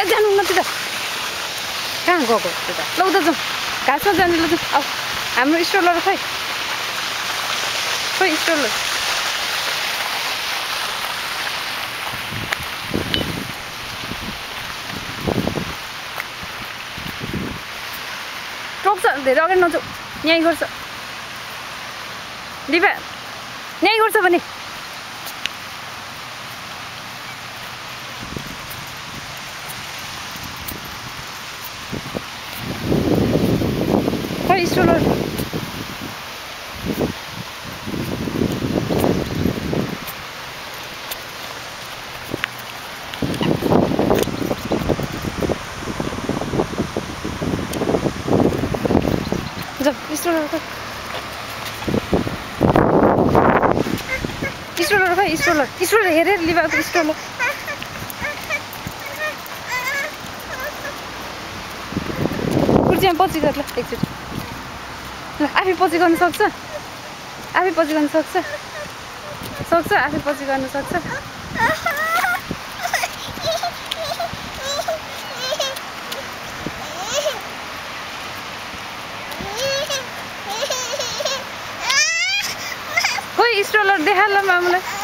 जानु न त्यता कहाँ गएको त्यता ल उता जाउँ घाँसमा जाने ल जाउँ अब हाम्रो स्ट्रोलर खै स्ट्रोलर टोक्छ धेरै अगाडि नजाऊ यहीँ गर्छ दिपा यहीँ गर्छ भने खै स्ट्रोलर स्ट्रोलर खै स्ट्रोलर हेरेर लिभाएको स्ट्रोलर कुर्सीमा पछि गर ल एकचोटि ल आफै पछि गर्न सक्छ आफै पछि गर्न सक्छ आफै पछि गर्न सक्छ खोइ स्ट्रोलर देखा ल मामुलाई